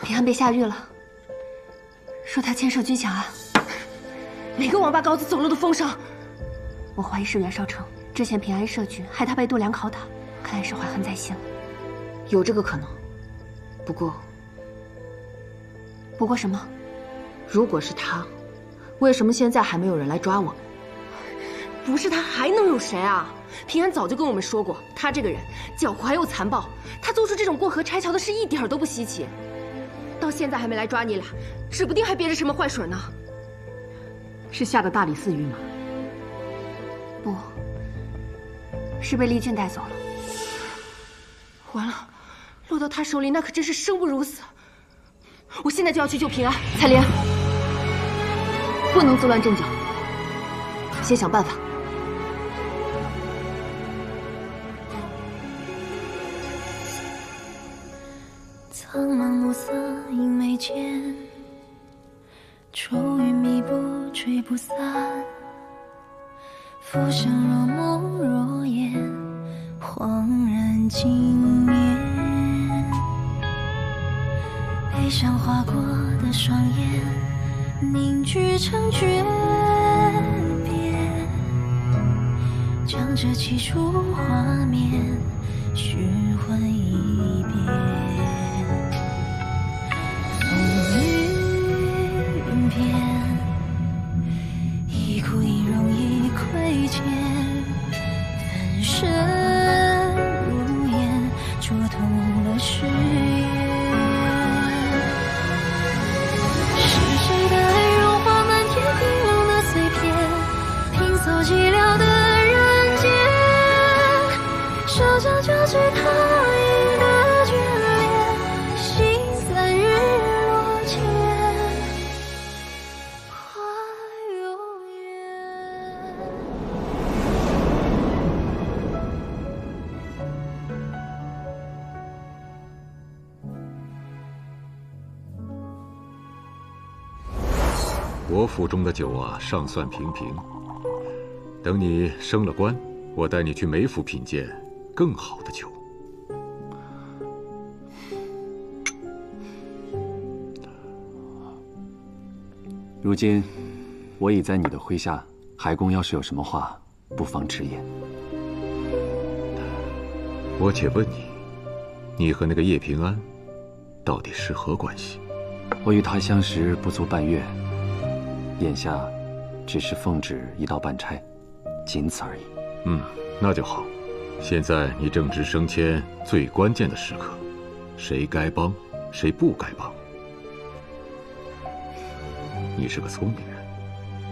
平安被下狱了，说他牵涉军饷案。哪个王八羔子走漏的风声？我怀疑是袁绍成。之前平安设局，害他被度量拷打，看来是怀恨在心了。有这个可能，不过什么？如果是他，为什么现在还没有人来抓我们？不是他还能有谁啊？平安早就跟我们说过，他这个人狡猾又残暴，他做出这种过河拆桥的事一点都不稀奇。到现在还没来抓你俩，指不定还憋着什么坏水呢。是下的大理寺狱吗？不，是被丽俊带走了。完了，落到他手里那可真是生不如死。我现在就要去救平安。彩莲，不能自乱阵脚，先想办法。苍茫暮色映眉间，愁云密布吹不散，浮生若梦若魇，恍然惊眠。悲伤划过的双眼，凝聚成诀别，将这起初画面虚幻一遍。云片，一哭一荣一亏欠，分身如烟，灼痛了誓言。是谁的爱融化漫天冰冷的碎片，拼凑寂寥的人间，手将交织他影的眷恋，心在日落前。我府中的酒啊，尚算平平。等你升了官，我带你去梅府品鉴更好的酒。如今我已在你的麾下，海公要是有什么话，不妨直言。我且问你，你和那个叶平安，到底是何关系？我与他相识不足半月，眼下只是奉旨一道办差，仅此而已。那就好。现在你正值升迁最关键的时刻，谁该帮，谁不该帮。你是个聪明人，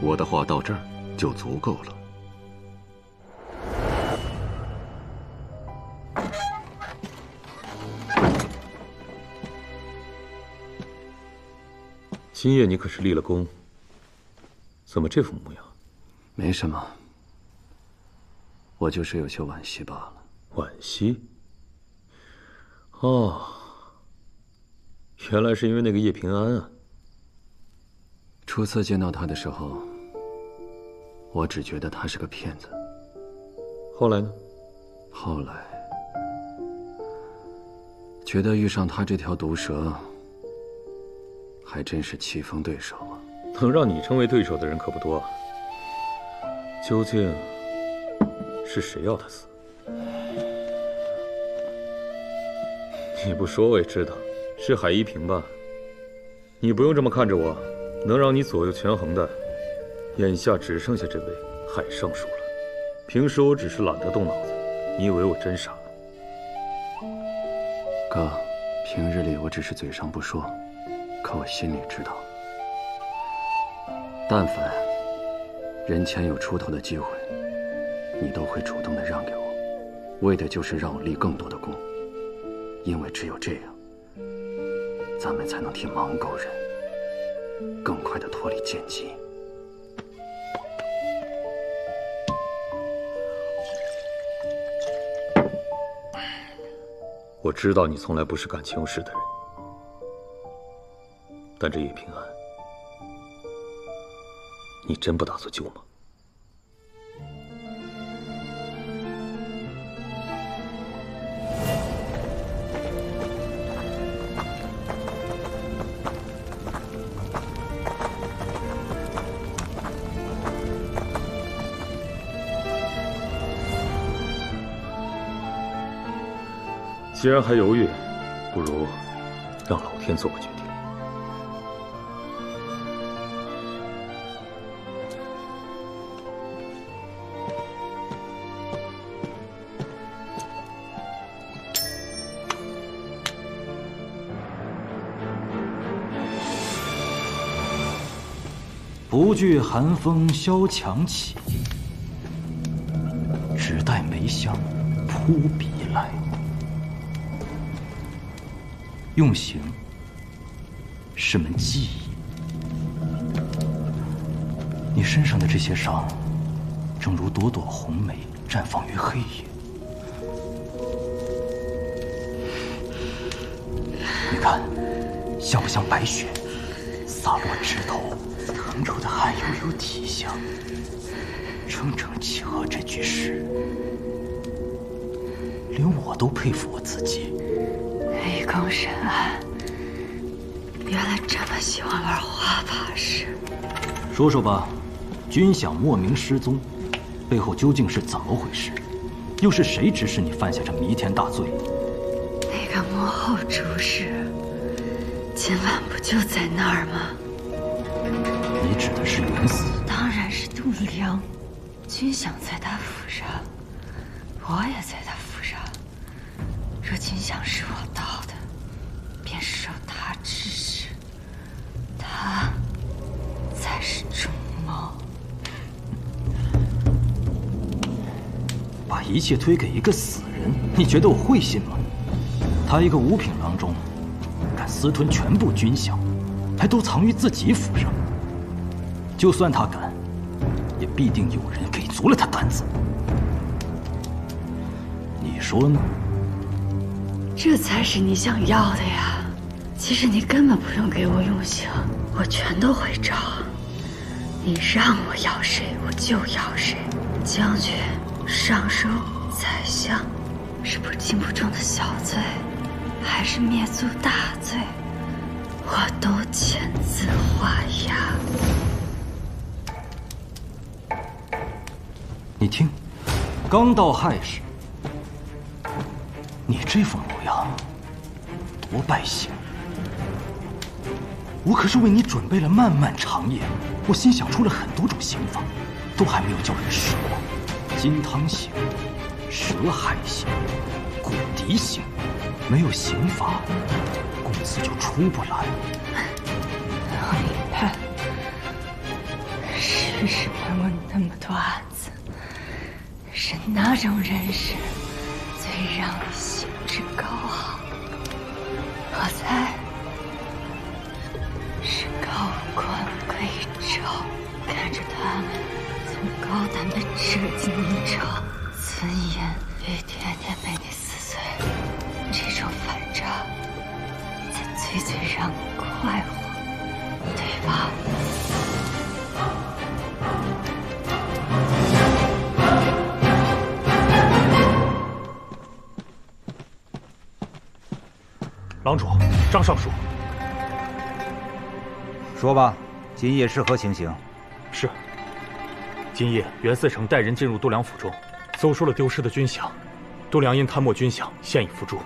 我的话到这儿就足够了。今夜你可是立了功，怎么这副模样？没什么，我就是有些惋惜罢了。惋惜？哦，原来是因为那个叶平安啊。初次见到他的时候，我只觉得他是个骗子。后来呢？后来觉得遇上他这条毒蛇，还真是棋逢对手啊！能让你成为对手的人可不多啊。究竟是谁要他死？你不说我也知道，是海一平吧？你不用这么看着我，能让你左右权衡的，眼下只剩下这位海尚书了。平时我只是懒得动脑子，你以为我真傻？哥，平日里我只是嘴上不说，可我心里知道，但凡人前有出头的机会，你都会主动的让给我，为的就是让我立更多的功，因为只有这样，咱们才能替盲狗人更快的脱离剑疾。我知道你从来不是感情用事的人，但这叶平安，你真不打算救吗？既然还犹豫，不如让老天做个决定。不惧寒风萧墙起，只待梅香扑鼻来。用刑是门技艺，你身上的这些伤，正如朵朵红梅绽放于黑夜。你看，像不像白雪洒落枝头，腾出的汗悠悠体香，正正契合这句诗，连我都佩服我自己。立功深谙，原来这么喜欢玩花法事。说说吧，军饷莫名失踪，背后究竟是怎么回事？又是谁指使你犯下这弥天大罪？那个幕后主使，今晚不就在那儿吗？你指的是袁嗣？当然是杜良。军饷在他府上，我也在他府上。若军饷是我盗的，便受他指使，他才是主谋。把一切推给一个死人，你觉得我会信吗？他一个五品郎中，敢私吞全部军饷，还都藏于自己府上。就算他敢，也必定有人给足了他胆子。你说呢？这才是你想要的呀！其实你根本不用给我用刑，我全都会照。你让我要谁，我就要谁。将军、尚书、宰相，是不轻不重的小罪，还是灭族大罪，我都签字画押。你听，刚到亥时，你这副模样，多败兴！我可是为你准备了漫漫长夜，我心想出了很多种刑法，都还没有叫人试过。金汤刑、蛇海刑、骨笛刑，没有刑法，公子就出不来。我明白，世上有那么多案子，是哪种人士最让你兴致高昂？我猜是高官贵胄，看着他们从高胆的折尽衣裳，尊严一天天被你撕碎，这种反差才最让你快活，对吧？郎主，张尚书。说吧，今夜是何情形？是。今夜袁嗣成带人进入度量府中，搜出了丢失的军饷。度量因贪没军饷，现已伏诛。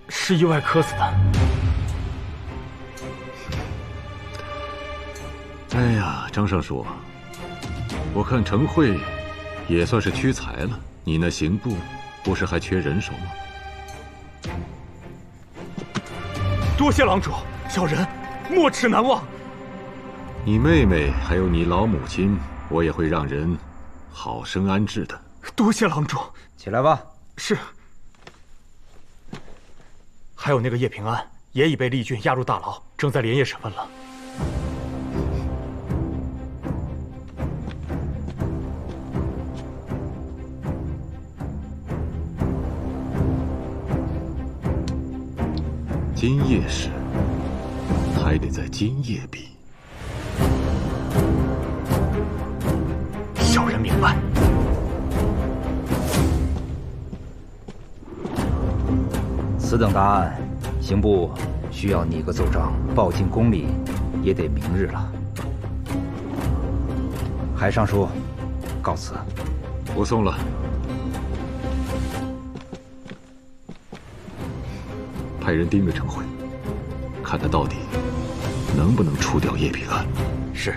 是意外磕死的。哎呀，张尚书，我看程慧也算是屈才了。你那刑部不是还缺人手吗？多谢郎主，小人没齿难忘。你妹妹还有你老母亲，我也会让人好生安置的。多谢郎主。起来吧。是。还有那个叶平安，也已被厉郡押入大牢，正在连夜审问了。今夜事还得在今夜比。小人明白。此等大案，刑部需要拟个奏章报进宫里，也得明日了。海尚书，告辞。不送了。派人盯着程慧，看他到底能不能除掉叶平安。是。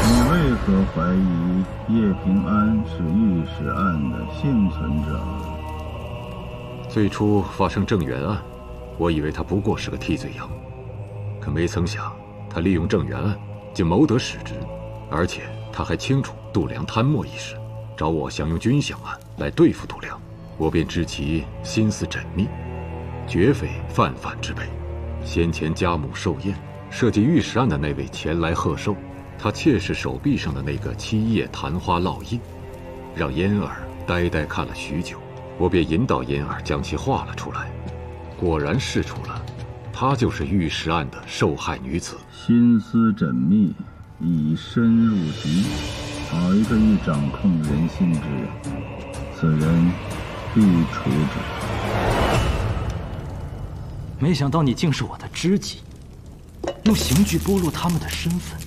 你为何怀疑叶平安是御史案的幸存者？最初发生郑源案，我以为他不过是个替罪羊，可没曾想他利用郑源案竟谋得使职，而且他还清楚度量贪墨一事，找我想用军饷案来对付度量，我便知其心思缜密，绝非泛泛之辈。先前家母寿宴设计御史案的那位前来贺寿，他妾室手臂上的那个7叶昙花烙印，让嫣儿呆呆看了许久。我便引导嫣儿将其画了出来，果然试出了，她就是御史案的受害女子。心思缜密，已深入局，好一个欲掌控人心之人，此人必处之。没想到你竟是我的知己，用刑具剥落他们的身份，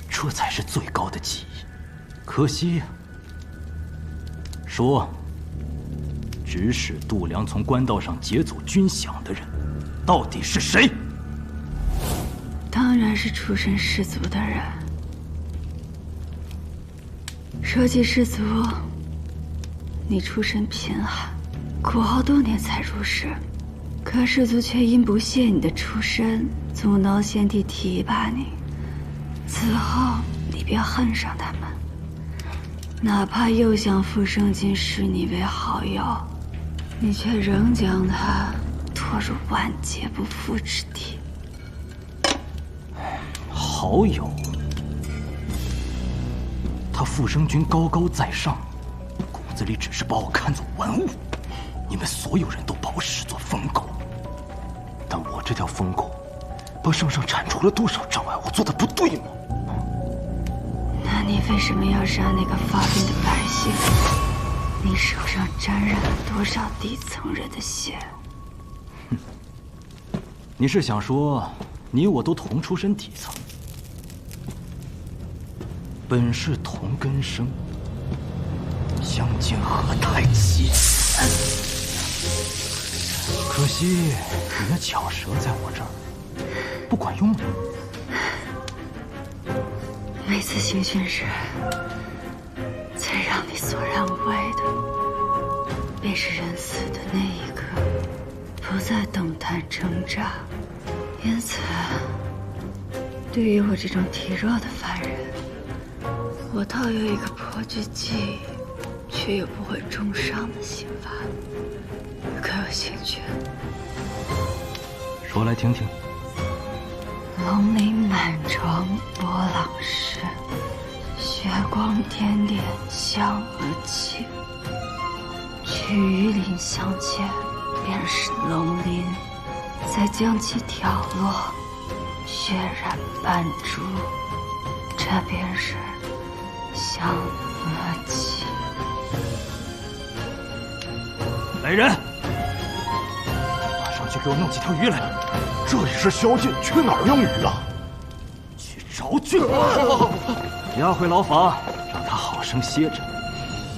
这才是最高的技艺。可惜呀。说，指使度量从官道上劫走军饷的人，到底是谁？当然是出身士族的人。说起士族，你出身贫寒，苦熬多年才入仕，可士族却因不屑你的出身，阻挠先帝提拔你。此后，你便恨上他们，哪怕又想傅生金视你为好友，你却仍将他拖入万劫不复之地。好友，他傅生君高高在上，骨子里只是把我看作玩物。你们所有人都把我视作疯狗，但我这条疯狗，帮圣上铲除了多少障碍？我做的不对吗？那你为什么要杀那个发病的百姓？你手上沾染了多少底层人的血？你是想说，你我都同出身底层，本是同根生，相煎何太急？可惜你那巧舌在我这儿不管用了。每次行训时，最让你索然无味的，便是人死的那一刻，不再动弹挣扎。因此，对于我这种体弱的凡人，我倒有一个颇具技艺却又不会重伤的刑法，可有兴趣？说来听听。龙鳞满床波浪式，血光点点香而起。取鱼鳞相间，便是龙鳞；再将其挑落，血染半株，这便是香而起。来人，马上去给我弄几条鱼来。这里是宵禁，去哪儿用鱼啊？去找郡押回牢房，让他好生歇着，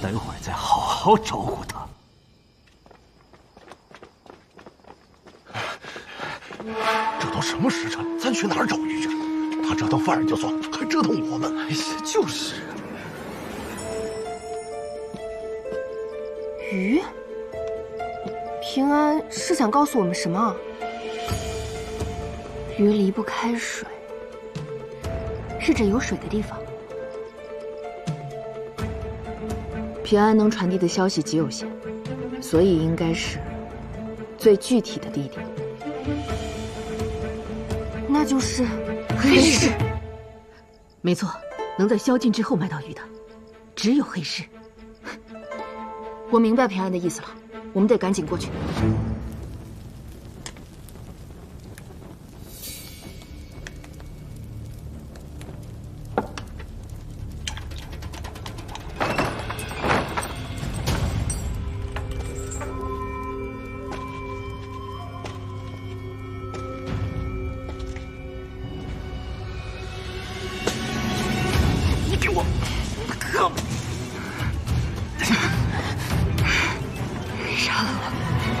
待会儿再好好招呼他。这都什么时辰，咱去哪儿找鱼去？他折腾犯人就算了，还折腾我们。哎呀，就是。鱼？平安是想告诉我们什么？鱼离不开水，是指有水的地方。平安能传递的消息极有限，所以应该是最具体的地点。那就是黑市。没错，能在宵禁之后买到鱼的，只有黑市。我明白平安的意思了，我们得赶紧过去。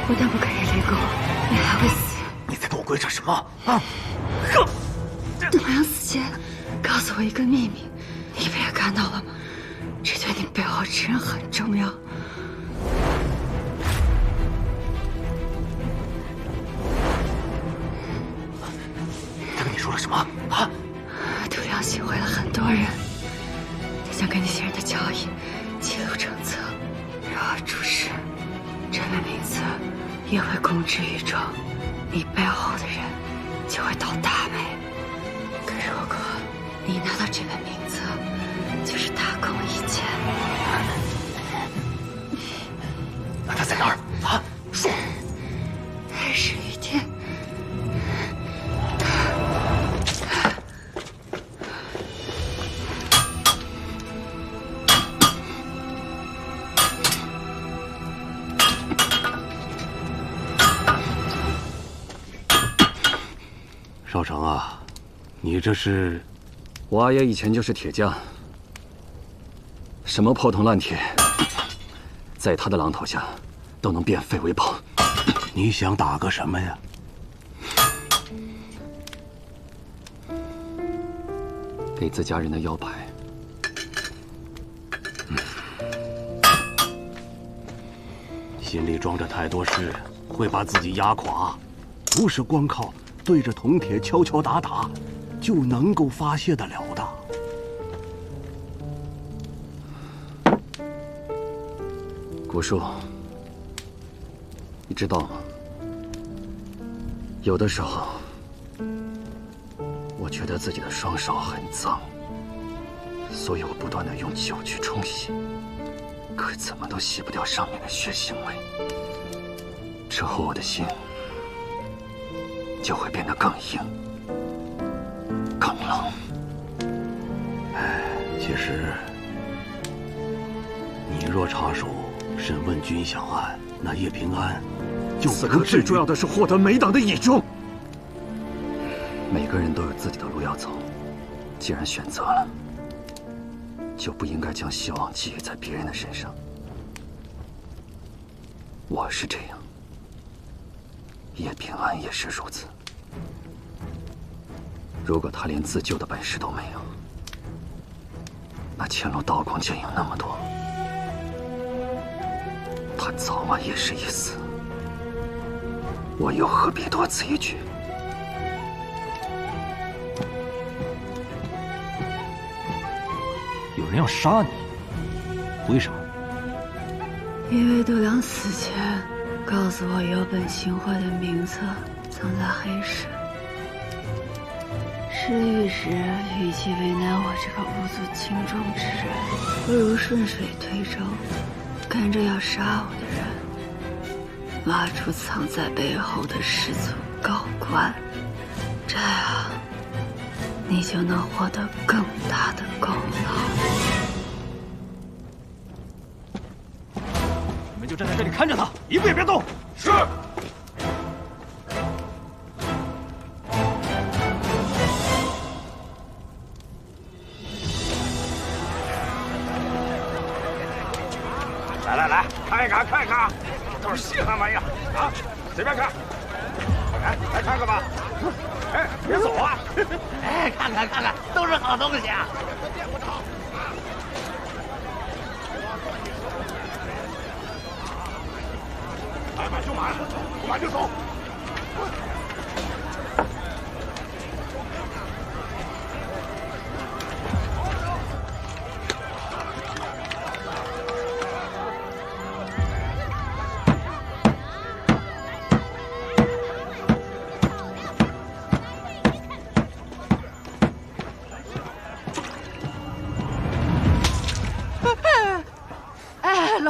不但不可以离宫，你还会死。你在跟我鬼扯什么啊？董阳死前告诉我一个秘密，你不也看到了吗？这对你背后之人很重要。他跟你说了什么啊？董阳行贿了很多人，他想跟那些人的交易记录成册，然后出事，这本名册也会公之于众，你背后的人就会倒大霉。可如果你拿到这本名册，就是大功一件。那他在哪儿啊？说。黑市鱼店。少成啊，你这是……我阿爷以前就是铁匠，什么破铜烂铁，在他的榔头下都能变废为宝。你想打个什么呀？给自家人的腰牌。心里装着太多事，会把自己压垮，不是光靠对着铜铁敲敲打打就能够发泄得了的。古树，你知道吗？有的时候，我觉得自己的双手很脏，所以我不断地用酒去冲洗，可怎么都洗不掉上面的血腥味。之后我的心就会变得更硬。其实，你若插手审问军饷案，那叶平安就此刻最重要的是获得美党的倚重。每个人都有自己的路要走，既然选择了，就不应该将希望寄予在别人的身上。我是这样，叶平安也是如此。如果他连自救的本事都没有，那前路刀光剑影那么多，他早晚也是一死。我又何必多此一举？有人要杀你，为什么？因为度娘死前告诉我，有本行贿的名册藏在黑市。失狱时，与其为难我这个无足轻重之人，不如顺水推舟，跟着要杀我的人，挖出藏在背后的士族高官，这样你就能获得更大的功劳。你们就站在这里看着他，一步也别动。是。来，看一看，都是稀罕玩意儿啊！随便看，来看看吧。哎，别走啊！哎，看看，都是好东西啊！来买就买，不买就走。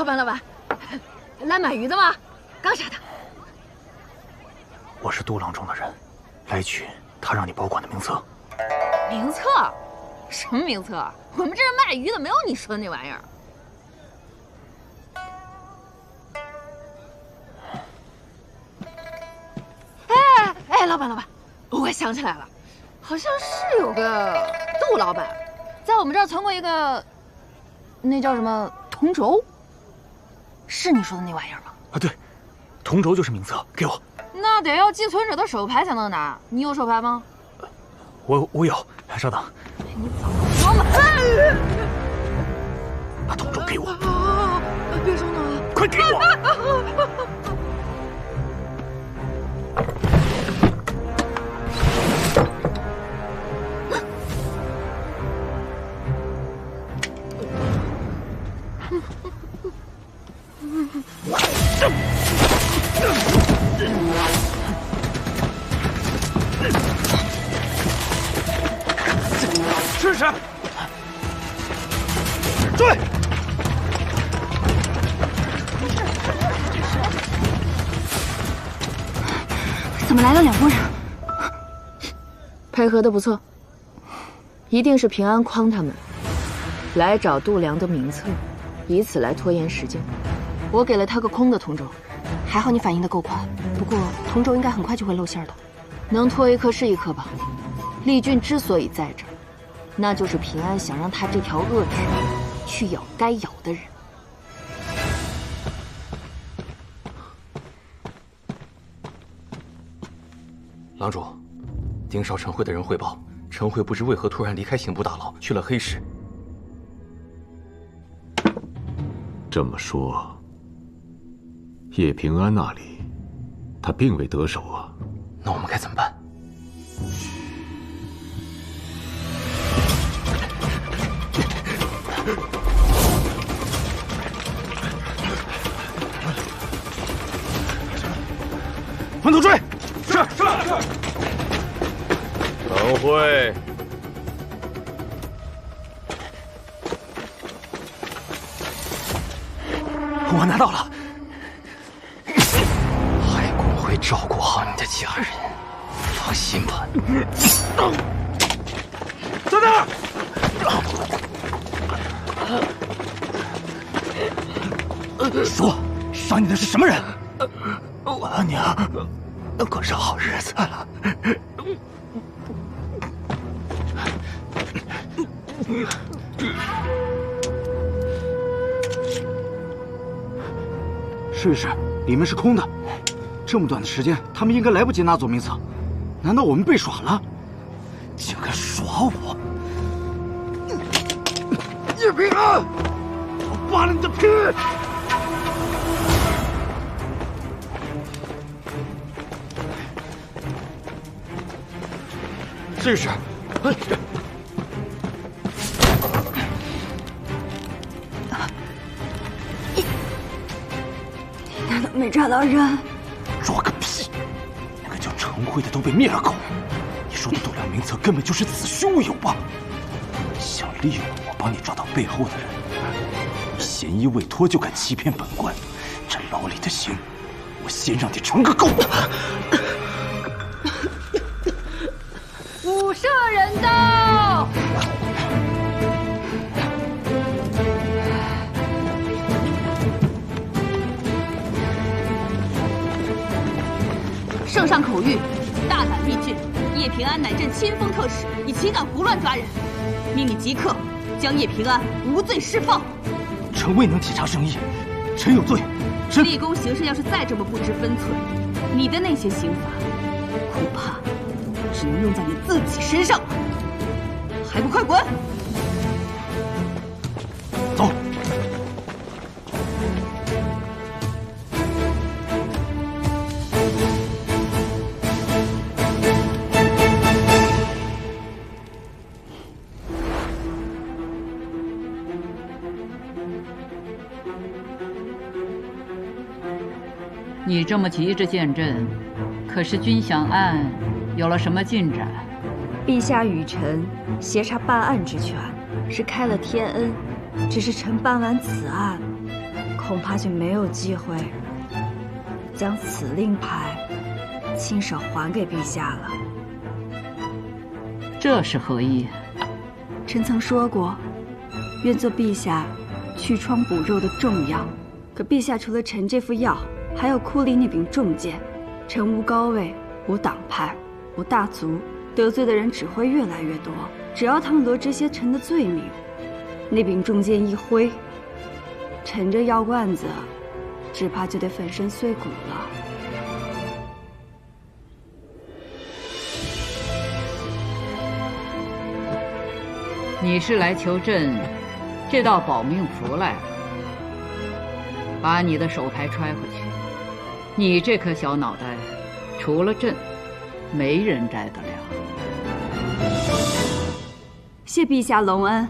老板，来买鱼的吗？刚杀的。我是杜郎中的人，来取他让你保管的名册。名册？什么名册？我们这是卖鱼的，没有你说的那玩意儿。哎，老板，我想起来了，好像是有个杜老板，在我们这儿存过一个，那叫什么铜轴。是你说的那玩意儿吗？啊，对，铜轴就是名册，给我。那得要寄存者的手牌才能拿，你有手牌吗？我有，稍等。你早说嘛！把铜轴给我。别上当啊！快给我！试试，追！怎么来了2拨人？配合的不错，一定是平安诓他们来找度娘的名册，以此来拖延时间。我给了他个空的铜轴，还好你反应的够快。不过铜轴应该很快就会露馅的，能拖一刻是一刻吧。丽君之所以在这儿，那就是平安想让他这条恶蛆去咬该咬的人。郎主，盯梢陈慧的人汇报，陈慧不知为何突然离开刑部大牢，去了黑市。这么说，叶平安那里，他并未得手啊。那我们该怎么办？分头追！是。陈慧，我拿到了。海公会照顾好你的家人，放心吧。在那儿！说，伤你的是什么人？我阿娘过上好日子了。试一试，里面是空的。这么短的时间，他们应该来不及拿走名册。难道我们被耍了？竟敢耍我！叶平安，我扒了你的皮！试试。你难道没抓到人？抓个屁！那个叫程辉的都被灭了口。你说的度量名册根本就是子虚乌有吧？想利用我帮你抓到背后的人，嫌疑未脱就敢欺骗本官，这牢里的刑，我先让你尝个够！捕射人刀！圣上口谕，大胆密郡，叶平安乃朕亲封特使，你岂敢胡乱抓人？命你即刻将叶平安无罪释放。臣未能体察圣意，臣有罪。立功行善要是再这么不知分寸，你的那些刑罚，恐怕只能用在你自己身上了。还不快滚！走。你这么急着见朕，可是军饷案有了什么进展？陛下与臣协查办案之权，是开了天恩。只是臣办完此案，恐怕就没有机会将此令牌亲手还给陛下了。这是何意？臣曾说过，愿做陛下去疮补肉的重药。可陛下除了臣这副药，还有库里那柄重剑。臣无高位，无党派，无大族，得罪的人只会越来越多。只要他们罗这些臣的罪名，那柄重剑一挥，臣这药罐子只怕就得粉身碎骨了。你是来求朕这道保命符来了？把你的手牌揣回去。你这颗小脑袋，除了朕，没人摘得了。谢陛下隆恩。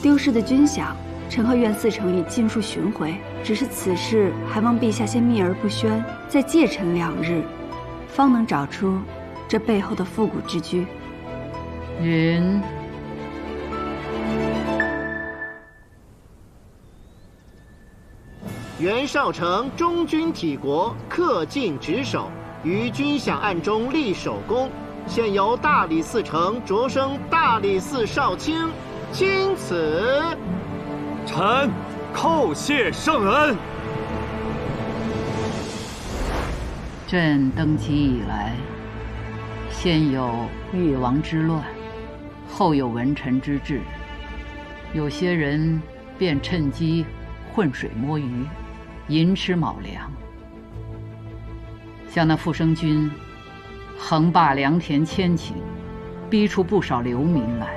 丢失的军饷，臣和苑四成已尽数寻回，只是此事还望陛下先秘而不宣，再借臣2日，方能找出这背后的复古之居。云。袁绍成忠君体国，恪尽职守，于军饷案中立首功，现由大理寺丞擢升大理寺少卿，钦此。臣叩谢圣恩。朕登基以来，先有越王之乱，后有文臣之治，有些人便趁机浑水摸鱼，寅吃卯粮。像那傅生军，横霸良田千顷，逼出不少流民来，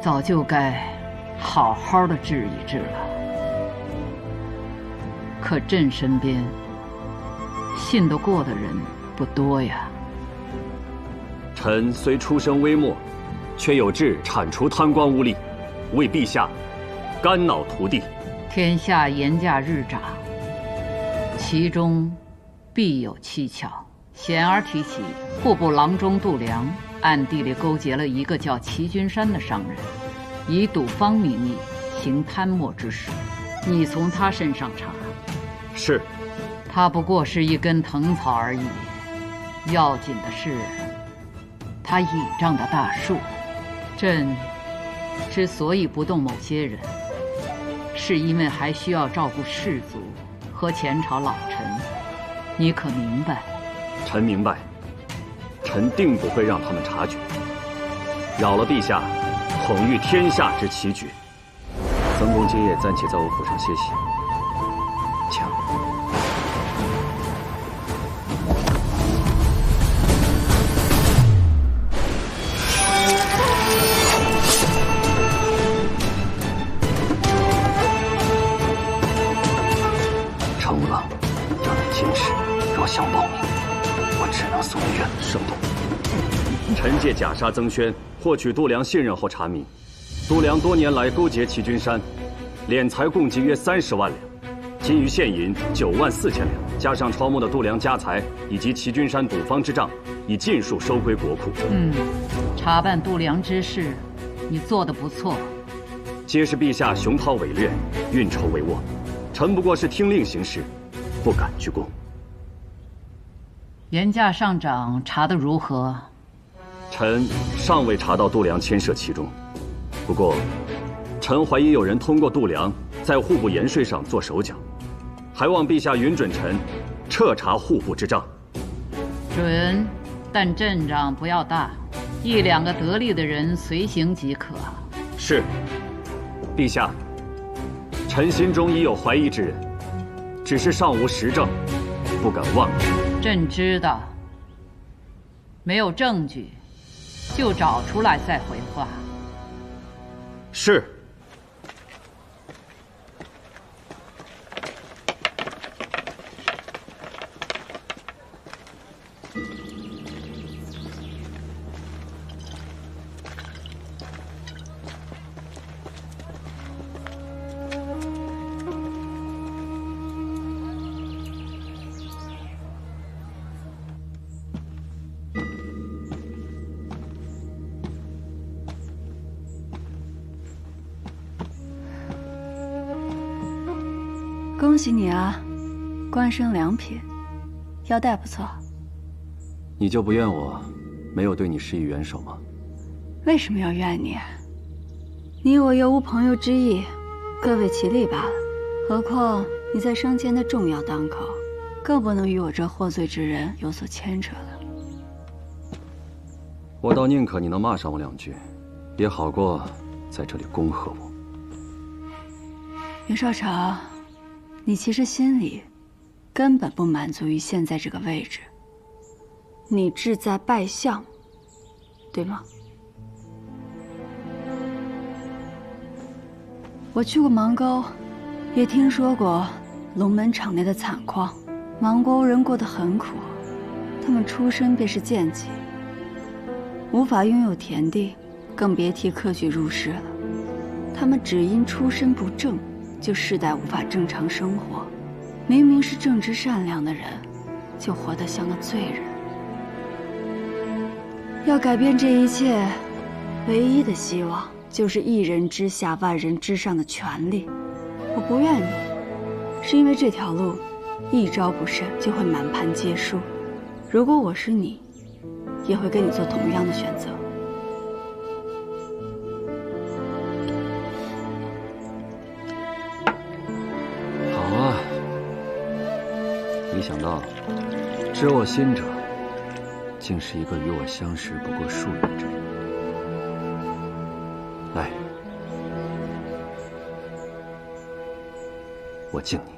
早就该好好的治一治了。可朕身边信得过的人不多呀。臣虽出身微末，却有志铲除贪官污吏，为陛下肝脑涂地。天下言价日涨，其中必有蹊跷。显而提起，户部郎中杜良暗地里勾结了一个叫齐君山的商人，以赌方名义行贪墨之事。你从他身上查。是。他不过是一根藤草而已，要紧的是他倚仗的大树。朕之所以不动某些人，是因为还需要照顾士族和前朝老臣。你可明白？臣明白。臣定不会让他们察觉，扰了陛下统御天下之奇举。曾公今夜暂且在我府上歇息，请。程五郎，让你坚持，若想报名，我只能送你远圣洞。臣借假杀曾轩，获取度量信任后查明，度量多年来勾结齐君山，敛财共计约30万两，金鱼现银9万4千两，加上抄没的度量家财以及齐君山赌坊之账，已尽数收归国库。查办度量之事，你做得不错。皆是陛下雄韬伟略，运筹帷幄，臣不过是听令行事，不敢居功。严驾上长查得如何？臣尚未查到度量牵涉其中，不过，臣怀疑有人通过度量在户部盐税上做手脚，还望陛下允准臣彻查户部之账。准，但阵仗不要大，1、2个得力的人随行即可。是，陛下，臣心中已有怀疑之人，只是尚无实证，不敢妄议。朕知道，没有证据，就找出来再回话。是。恭喜你啊，官升2品，腰带不错。你就不怨我没有对你施以援手吗？为什么要怨你？你我又无朋友之意，各为其利罢了。何况你在升迁的重要当口，更不能与我这获罪之人有所牵扯了。我倒宁可你能骂上我2句，也好过在这里恭贺我。袁绍成，你其实心里根本不满足于现在这个位置，你志在拜相，对吗？我去过芒沟，也听说过龙门场内的惨况。芒沟人过得很苦，他们出身便是贱籍，无法拥有田地，更别提科举入仕了。他们只因出身不正，就世代无法正常生活。明明是正直善良的人，就活得像个罪人。要改变这一切，唯一的希望就是一人之下，万人之上的权利。我不怨你，是因为这条路一招不慎就会满盘皆输。如果我是你，也会跟你做同样的选择。好啊，没想到知我心者，竟是一个与我相识不过数月之人。来，我敬你。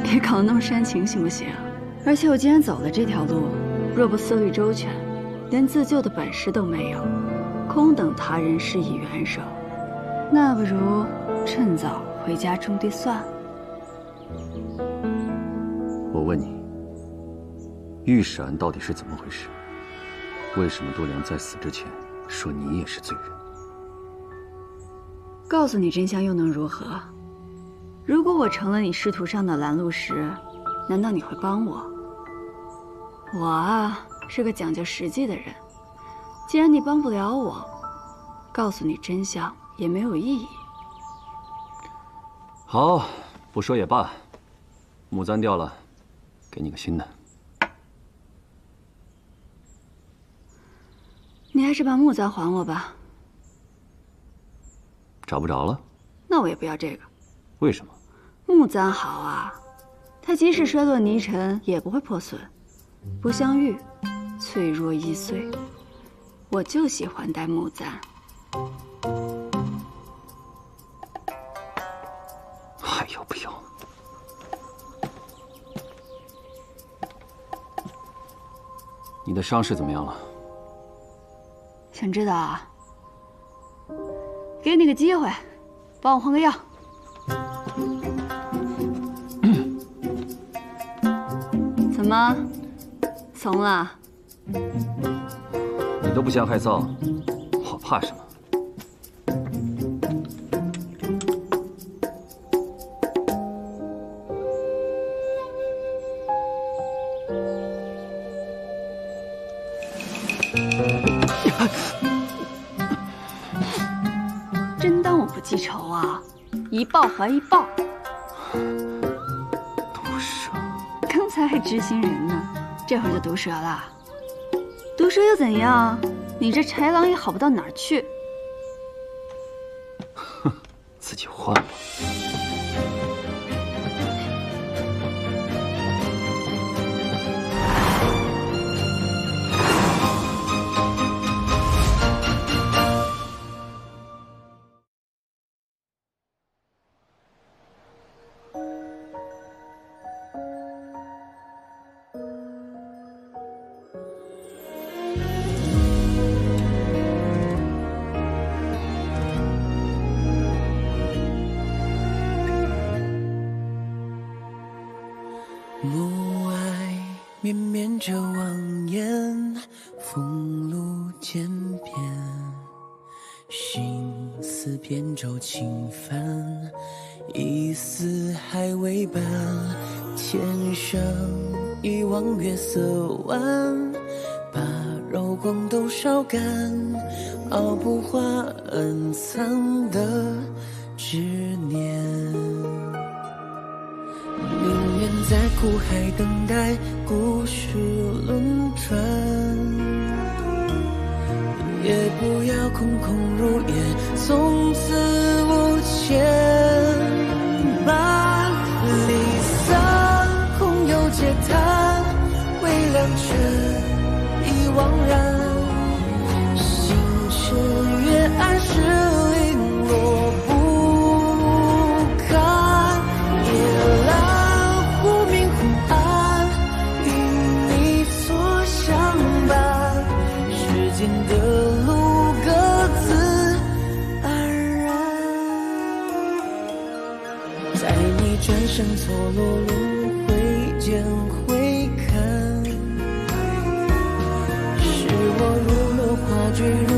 别搞得那么煽情行不行？而且我既然走了这条路，若不思虑周全，连自救的本事都没有，空等他人施以援手，那不如趁早回家种地算了。我问你，御史案到底是怎么回事？为什么度量在死之前说你也是罪人？告诉你真相又能如何？如果我成了你仕途上的拦路石，难道你会帮我？我啊，是个讲究实际的人。既然你帮不了我，告诉你真相也没有意义。好，不说也罢。木簪掉了，给你个新的。是把木簪还我吧。找不着了？那我也不要这个。为什么？木簪好啊，它即使摔落泥尘也不会破损，不像玉，脆弱易碎。我就喜欢戴木簪。还要不要？你的伤势怎么样了？想知道啊？给你个机会，帮我换个药。怎么，怂了？你都不嫌害臊，我怕什么？真当我不记仇啊？一报还一报。毒蛇，刚才还知心人呢，这会儿就毒蛇了。毒蛇又怎样？你这豺狼也好不到哪儿去。哼，自己换吧。暮霭绵绵着望眼，风露渐变，心思扁舟轻帆，一丝还未半。天上一望月色弯，把柔光都烧干，熬不化暗藏的执念。宁愿在苦海等待故事轮转，也不要空空如也，从此无牵。把离散空有嗟叹，微凉却已惘然。星辰月暗时零落不堪，夜阑忽明忽暗，与你所相伴。时间的路各自安然，在你转身错落轮回间回看，是我如落花坠入